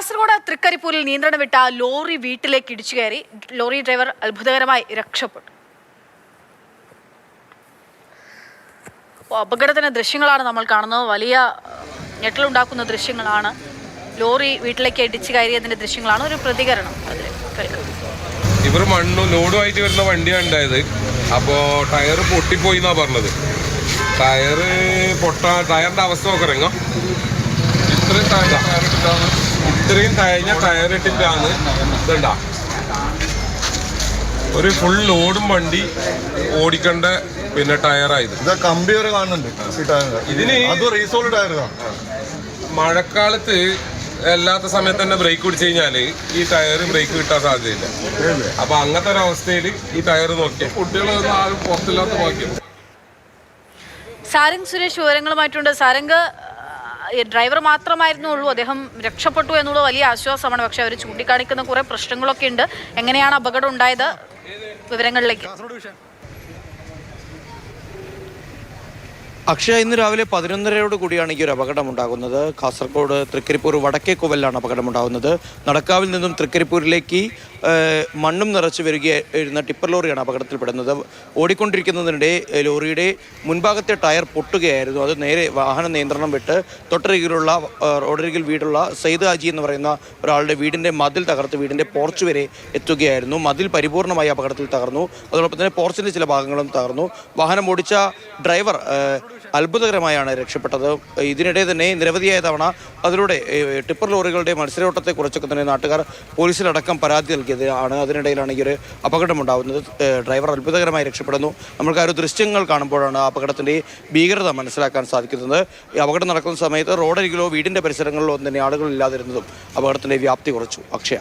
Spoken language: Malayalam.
കാസർഗോഡ് തൃക്കരിപ്പൂരിൽ നിയന്ത്രണം വിട്ട ലോറി വീട്ടിലേക്ക് ഇടിച്ചു കയറി. ലോറി ഡ്രൈവർ അത്ഭുതകരമായി രക്ഷപ്പെട്ടു. അപകടത്തിന്റെ ദൃശ്യങ്ങളാണ് നമ്മൾ കാണുന്നത്. വലിയ ഞെട്ടലുണ്ടാക്കുന്ന ദൃശ്യങ്ങളാണ്. ലോറി വീട്ടിലേക്ക് ഇടിച്ചു കയറിയതിന്റെ ദൃശ്യങ്ങളാണ്. ഒരു പ്രതികരണം അതിൽ കേൾക്കാം. ഇവർ ലോഡുമായിട്ട് വരുന്ന വണ്ടിയാണ് ഉണ്ടായത്. അപ്പോൾ ടയർ പൊട്ടിപ്പോയി എന്നാ പറഞ്ഞത്. ടയറിന്റെ അവസ്ഥ നോക്കറിങ്ങോ. ഇത്രയും കഴിഞ്ഞ ടയർ ഇട്ടിട്ടാണ് ഇതുണ്ടാ. ഒരു ഫുൾ ലോഡും വണ്ടി ഓടിക്കേണ്ട ടയറായത്. കമ്പി വരെ കാണുന്നുണ്ട്. ഇതിന് മഴക്കാലത്ത് അല്ലാത്ത സമയത്ത് തന്നെ ബ്രേക്ക് പിടിച്ചു കഴിഞ്ഞാല് ഈ ടയർ ബ്രേക്ക് കിട്ടാൻ സാധ്യതയില്ല. അപ്പൊ അങ്ങനത്തെ ഒരു അവസ്ഥയിൽ ഈ ടയർ നോക്കിയ കുട്ടികളൊന്നും ആരും പുറത്തില്ലാത്ത ഭാഗ്യം. സാരംഗ് സുരേഷ് വിവരങ്ങളുമായിട്ടുണ്ട്. സാരംഗ്, ഡ്രൈവർ മാത്രമായിരുന്നുള്ളൂ, അദ്ദേഹം രക്ഷപ്പെട്ടു എന്നുള്ള വലിയ ആശ്വാസമാണ്. പക്ഷെ അവർ ചൂണ്ടിക്കാണിക്കുന്ന കുറെ പ്രശ്നങ്ങളൊക്കെ ഉണ്ട്. എങ്ങനെയാണ് അപകടം ഉണ്ടായത്? വിവരങ്ങളിലേക്ക്. അക്ഷയ, ഇന്ന് രാവിലെ 11:30 കൂടിയാണ് ഈ ഒരു അപകടം ഉണ്ടാകുന്നത്. കാസർഗോഡ് തൃക്കരിപ്പൂർ വടക്കേക്കോവലിലാണ് അപകടമുണ്ടാകുന്നത്. നടക്കാവിൽ നിന്നും തൃക്കരിപ്പൂരിലേക്ക് മണ്ണും നിറച്ച് വരികയായിരുന്ന ടിപ്പർ ലോറിയാണ് അപകടത്തിൽപ്പെടുന്നത്. ഓടിക്കൊണ്ടിരിക്കുന്നതിനിടെ ലോറിയുടെ മുൻഭാഗത്തെ ടയർ പൊട്ടുകയായിരുന്നു. അത് നേരെ വാഹന നിയന്ത്രണം വിട്ട് തൊട്ടരികിലുള്ള റോഡരികിൽ വീടുള്ള സെയ്ദ് ഹാജി എന്ന് പറയുന്ന ഒരാളുടെ വീടിൻ്റെ മതിൽ തകർത്ത് വീടിൻ്റെ പോർച്ച് വരെ എത്തുകയായിരുന്നു. മതിൽ പരിപൂർണമായി അപകടത്തിൽ തകർന്നു. അതോടൊപ്പം തന്നെ പോർച്ചിൻ്റെ ചില ഭാഗങ്ങളും തകർന്നു. വാഹനം ഓടിച്ച ഡ്രൈവർ അത്ഭുതകരമായാണ് രക്ഷപ്പെട്ടത്. ഇതിനിടെ തന്നെ നിരവധിയായ തവണ അതിലൂടെ ടിപ്പർ ലോറികളുടെ മത്സരോട്ടത്തെ കുറിച്ചൊക്കെ തന്നെ നാട്ടുകാർ പോലീസിലടക്കം പരാതി നൽകിയതാണ്. അതിനിടയിലാണ് ഈ ഒരു അപകടമുണ്ടാകുന്നത്. ഡ്രൈവർ അത്ഭുതകരമായി രക്ഷപ്പെടുന്നു. നമുക്ക് ആ ഒരു ദൃശ്യങ്ങൾ കാണുമ്പോഴാണ് അപകടത്തിൻ്റെ ഭീകരത മനസ്സിലാക്കാൻ സാധിക്കുന്നത്. ഈ അപകടം നടക്കുന്ന സമയത്ത് റോഡരികിലോ വീടിൻ്റെ പരിസരങ്ങളിലോ തന്നെ ആളുകൾ ഇല്ലാതിരുന്നതും അപകടത്തിൻ്റെ വ്യാപ്തി കുറച്ചു. അക്ഷയ.